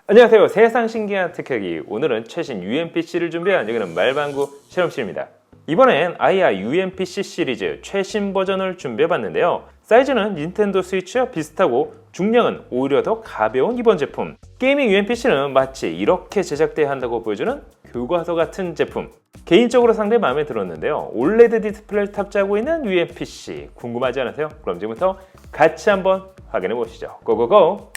안녕하세요. 세상 신기한 특허기. 오늘은 최신 UMPC를 준비한 여기는 말방구 실험실입니다. 이번엔 아이야 UMPC 시리즈 최신 버전을 준비해봤는데요. 사이즈는 닌텐도 스위치와 비슷하고 중량은 오히려 더 가벼운 이번 제품. 게이밍 UMPC는 마치 이렇게 제작돼야 한다고 보여주는 교과서 같은 제품. 개인적으로 상당히 마음에 들었는데요. 올레드 디스플레이를 탑재하고 있는 UMPC 궁금하지 않으세요? 그럼 지금부터 같이 한번 확인해 보시죠. 고고고!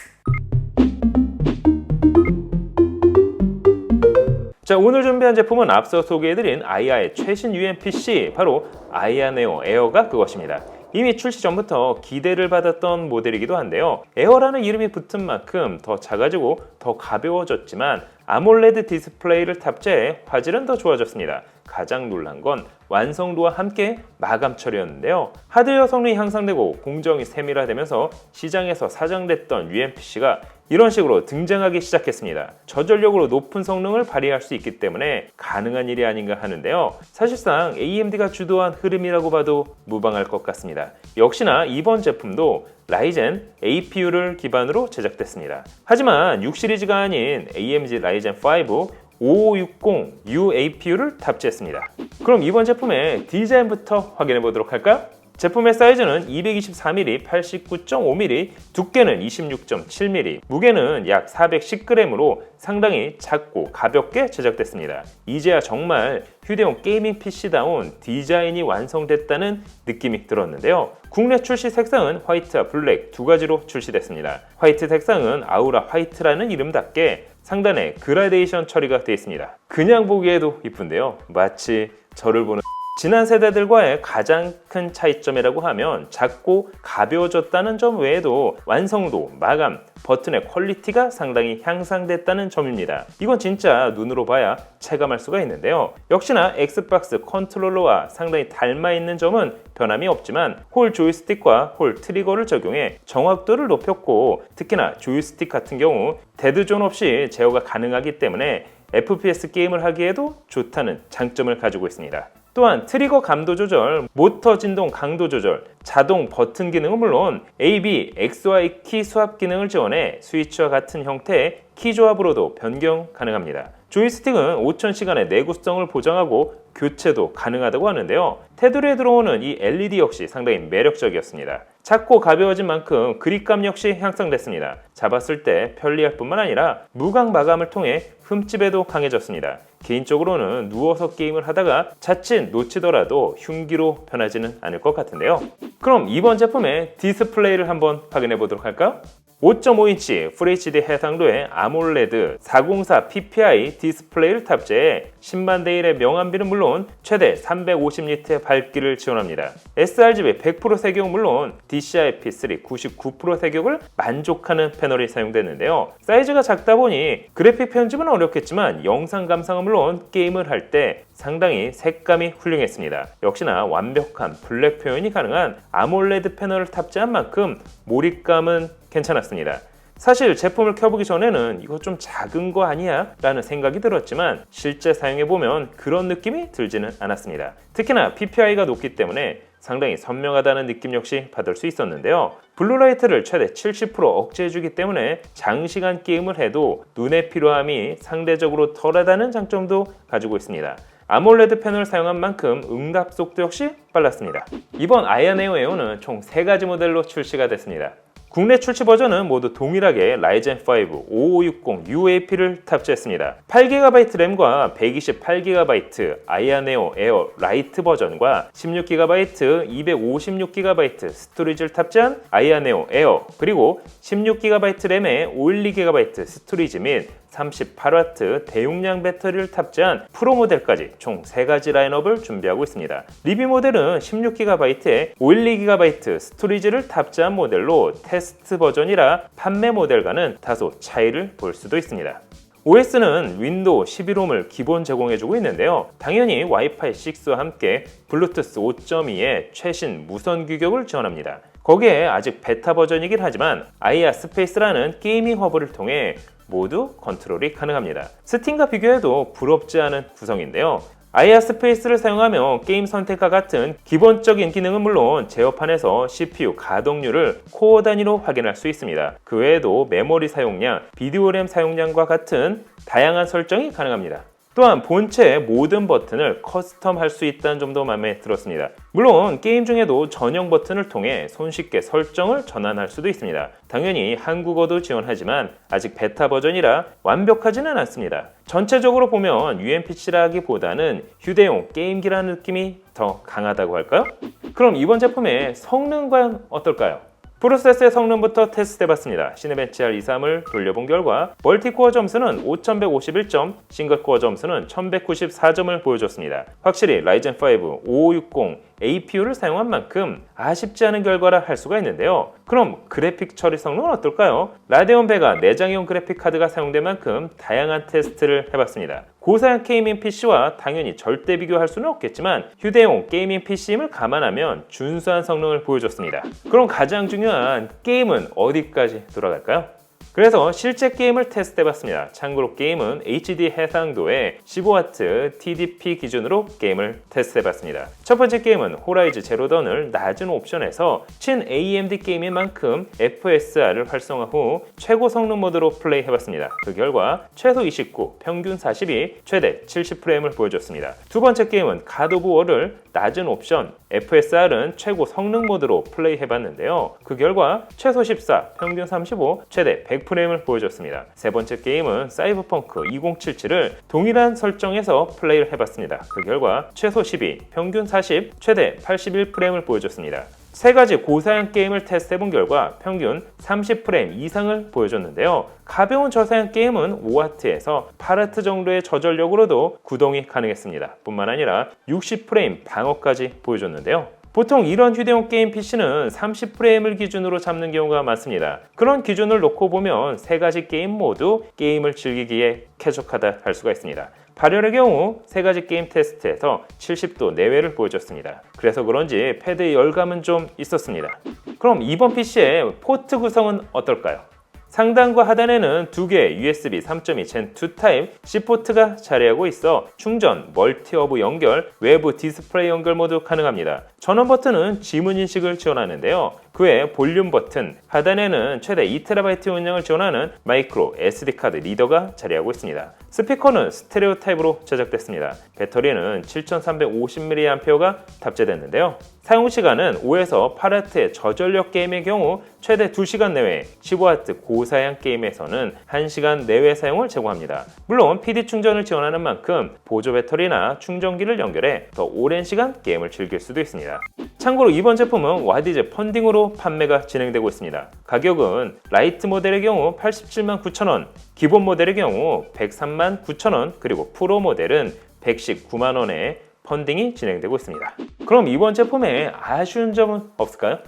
자, 오늘 준비한 제품은 앞서 소개해드린 아이야의 최신 UMPC, 바로 아이야 네오 에어가 그것입니다. 이미 출시 전부터 기대를 받았던 모델이기도 한데요. 에어라는 이름이 붙은 만큼 더 작아지고 더 가벼워졌지만 아몰레드 디스플레이를 탑재해 화질은 더 좋아졌습니다. 가장 놀란 건 완성도와 함께 마감 처리였는데요. 하드웨어 성능이 향상되고 공정이 세밀화되면서 시장에서 사장됐던 UMPC가 이런 식으로 등장하기 시작했습니다. 저전력으로 높은 성능을 발휘할 수 있기 때문에 가능한 일이 아닌가 하는데요. 사실상 AMD가 주도한 흐름이라고 봐도 무방할 것 같습니다. 역시나 이번 제품도 라이젠 APU를 기반으로 제작됐습니다. 하지만 6 시리즈가 아닌 AMD 라이젠 5 5560U APU를 탑재했습니다. 그럼 이번 제품의 디자인부터 확인해 보도록 할까요? 제품의 사이즈는 223mm, 89.5mm, 두께는 26.7mm, 무게는 약 410g으로 상당히 작고 가볍게 제작됐습니다. 이제야 정말 휴대용 게이밍 PC다운 디자인이 완성됐다는 느낌이 들었는데요. 국내 출시 색상은 화이트와 블랙 두 가지로 출시됐습니다. 화이트 색상은 아우라 화이트라는 이름답게 상단에 그라데이션 처리가 되어 있습니다. 그냥 보기에도 이쁜데요. 마치 저를 보는 지난 세대들과의 가장 큰 차이점이라고 하면 작고 가벼워졌다는 점 외에도 완성도, 마감, 버튼의 퀄리티가 상당히 향상됐다는 점입니다. 이건 진짜 눈으로 봐야 체감할 수가 있는데요. 역시나 엑스박스 컨트롤러와 상당히 닮아있는 점은 변함이 없지만 홀 조이스틱과 홀 트리거를 적용해 정확도를 높였고, 특히나 조이스틱 같은 경우 데드존 없이 제어가 가능하기 때문에 FPS 게임을 하기에도 좋다는 장점을 가지고 있습니다. 또한 트리거 감도 조절, 모터 진동 강도 조절, 자동 버튼 기능은 물론 A, B, XY 키 수합 기능을 지원해 스위치와 같은 형태의 키 조합으로도 변경 가능합니다. 조이스틱은 5000시간의 내구성을 보장하고 교체도 가능하다고 하는데요. 테두리에 들어오는 이 LED 역시 상당히 매력적이었습니다. 작고 가벼워진 만큼 그립감 역시 향상됐습니다. 잡았을 때 편리할 뿐만 아니라 무광 마감을 통해 흠집에도 강해졌습니다. 개인적으로는 누워서 게임을 하다가 자칫 놓치더라도 흉기로 변하지는 않을 것 같은데요. 그럼 이번 제품의 디스플레이를 한번 확인해 보도록 할까요? 5.5인치 FHD 해상도의 아몰레드 404 PPI 디스플레이를 탑재해 10만 대 1의 명암비는 물론 최대 350니트의 밝기를 지원합니다. sRGB 100% 색역은 물론 DCI-P3 99% 색역을 만족하는 패널이 사용됐는데요. 사이즈가 작다 보니 그래픽 편집은 어렵겠지만 영상 감상은 물론 게임을 할 때 상당히 색감이 훌륭했습니다. 역시나 완벽한 블랙 표현이 가능한 아몰레드 패널을 탑재한 만큼 몰입감은 괜찮았습니다. 사실 제품을 켜보기 전에는 이거 좀 작은 거 아니야? 라는 생각이 들었지만 실제 사용해보면 그런 느낌이 들지는 않았습니다. 특히나 PPI가 높기 때문에 상당히 선명하다는 느낌 역시 받을 수 있었는데요. 블루라이트를 최대 70% 억제해주기 때문에 장시간 게임을 해도 눈의 피로함이 상대적으로 덜하다는 장점도 가지고 있습니다. 아몰레드 패널을 사용한 만큼 응답 속도 역시 빨랐습니다. 이번 아이야 네오 에어는 총 3가지 모델로 출시가 됐습니다. 국내 출시 버전은 모두 동일하게 라이젠 5 5560 UAP를 탑재했습니다. 8GB 램과 128GB 아이야 네오 에어 라이트 버전과 16GB, 256GB 스토리지를 탑재한 아이야 네오 에어, 그리고 16GB 램에 512GB 스토리지 및 38W 대용량 배터리를 탑재한 프로 모델까지 총 3가지 라인업을 준비하고 있습니다. 리뷰 모델은 16GB에 512GB 스토리지를 탑재한 모델로 테스트 버전이라 판매 모델과는 다소 차이를 볼 수도 있습니다. OS는 윈도우 11홈을 기본 제공해주고 있는데요. 당연히 와이파이 6와 함께 블루투스 5.2의 최신 무선 규격을 지원합니다. 거기에 아직 베타 버전이긴 하지만 아이야 스페이스라는 게이밍 허브를 통해 모두 컨트롤이 가능합니다. 스팀과 비교해도 부럽지 않은 구성인데요. 아이아 스페이스를 사용하며 게임 선택과 같은 기본적인 기능은 물론 제어판에서 CPU 가동률을 코어 단위로 확인할 수 있습니다. 그 외에도 메모리 사용량, 비디오 램 사용량과 같은 다양한 설정이 가능합니다. 또한 본체의 모든 버튼을 커스텀할 수 있다는 점도 마음에 들었습니다. 물론 게임 중에도 전용 버튼을 통해 손쉽게 설정을 전환할 수도 있습니다. 당연히 한국어도 지원하지만 아직 베타 버전이라 완벽하지는 않습니다. 전체적으로 보면 UMPC라기보다는 휴대용 게임기라는 느낌이 더 강하다고 할까요? 그럼 이번 제품의 성능 과연 어떨까요? 프로세스의 성능부터 테스트해봤습니다. 시네벤치 R23을 돌려본 결과 멀티코어 점수는 5151점, 싱글코어 점수는 1194점을 보여줬습니다. 확실히 라이젠5 5560 APU를 사용한 만큼 아쉽지 않은 결과라 할 수가 있는데요. 그럼 그래픽 처리 성능은 어떨까요? 라데온 베가 내장형 그래픽 카드가 사용된 만큼 다양한 테스트를 해봤습니다. 고사양 게이밍 PC와 당연히 절대 비교할 수는 없겠지만 휴대용 게이밍 PC임을 감안하면 준수한 성능을 보여줬습니다. 그럼 가장 중요한 게임은 어디까지 돌아갈까요? 그래서 실제 게임을 테스트해봤습니다. 참고로 게임은 HD 해상도의 15W TDP 기준으로 게임을 테스트해봤습니다. 첫 번째 게임은 호라이즈 제로던을 낮은 옵션에서 친 AMD 게임인 만큼 FSR을 활성화 후 최고 성능 모드로 플레이해봤습니다. 그 결과 최소 29, 평균 42, 최대 70프레임을 보여줬습니다. 두 번째 게임은 갓 오브 워를 낮은 옵션 FSR은 최고 성능 모드로 플레이해봤는데요. 그 결과 최소 14, 평균 35, 최대 100프레임을 보여줬습니다. 세 번째 게임은 사이버펑크 2077을 동일한 설정에서 플레이를 해봤습니다. 그 결과 최소 12, 평균 40, 최대 81프레임을 보여줬습니다. 세 가지 고사양 게임을 테스트해본 결과 평균 30프레임 이상을 보여줬는데요. 가벼운 저사양 게임은 5W에서 8W 정도의 저전력으로도 구동이 가능했습니다. 뿐만 아니라 60프레임 방어까지 보여줬는데요. 보통 이런 휴대용 게임 PC는 30프레임을 기준으로 잡는 경우가 많습니다. 그런 기준을 놓고 보면 세 가지 게임 모두 게임을 즐기기에 쾌적하다 할 수가 있습니다. 발열의 경우 세 가지 게임 테스트에서 70도 내외를 보여줬습니다. 그래서 그런지 패드의 열감은 좀 있었습니다. 그럼 이번 PC의 포트 구성은 어떨까요? 상단과 하단에는 두 개의 USB 3.2 Gen2 타입 C 포트가 자리하고 있어 충전, 멀티허브 연결, 외부 디스플레이 연결 모두 가능합니다. 전원 버튼은 지문 인식을 지원하는데요. 그 외 볼륨 버튼, 하단에는 최대 2TB 용량을 지원하는 마이크로 SD카드 리더가 자리하고 있습니다. 스피커는 스테레오 타입으로 제작됐습니다. 배터리는 7350mAh가 탑재됐는데요. 사용시간은 5에서 8W의 저전력 게임의 경우 최대 2시간 내외, 15W 고사양 게임에서는 1시간 내외 사용을 제공합니다. 물론 PD 충전을 지원하는 만큼 보조 배터리나 충전기를 연결해 더 오랜 시간 게임을 즐길 수도 있습니다. 참고로 이번 제품은 와디즈 펀딩으로 판매가 진행되고 있습니다. 가격은 라이트 모델의 경우 87만 9천원, 기본 모델의 경우 103만 9천원, 그리고 프로 모델은 119만 원에 펀딩이 진행되고 있습니다. 그럼 이번 제품에 아쉬운 점은 없을까요?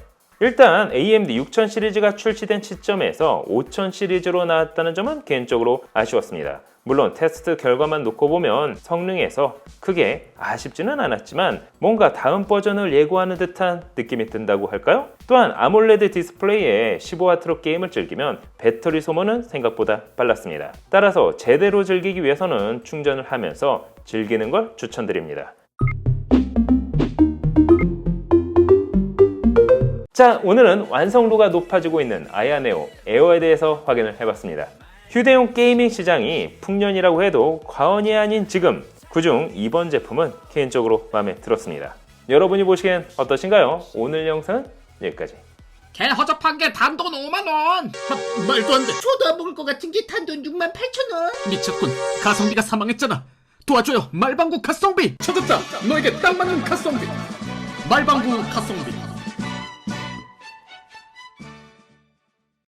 일단 AMD 6000 시리즈가 출시된 시점에서 5000 시리즈로 나왔다는 점은 개인적으로 아쉬웠습니다. 물론 테스트 결과만 놓고 보면 성능에서 크게 아쉽지는 않았지만 뭔가 다음 버전을 예고하는 듯한 느낌이 든다고 할까요? 또한 아몰레드 디스플레이에 15W로 게임을 즐기면 배터리 소모는 생각보다 빨랐습니다. 따라서 제대로 즐기기 위해서는 충전을 하면서 즐기는 걸 추천드립니다. 자, 오늘은 완성도가 높아지고 있는 아이아 네오 에어에 대해서 확인을 해봤습니다. 휴대용 게이밍 시장이 풍년이라고 해도 과언이 아닌 지금, 그중 이번 제품은 개인적으로 마음에 들었습니다. 여러분이 보시기엔 어떠신가요? 오늘 영상은 여기까지. 개 허접한 게 단돈 5만원! 말도 안 돼! 저도 안 먹을 것 같은 게 단돈 68,000원. 미쳤군. 가성비가 사망했잖아. 도와줘요. 말방구 가성비! 찾았다! 너에게 딱 맞는 가성비! 말방구 가성비.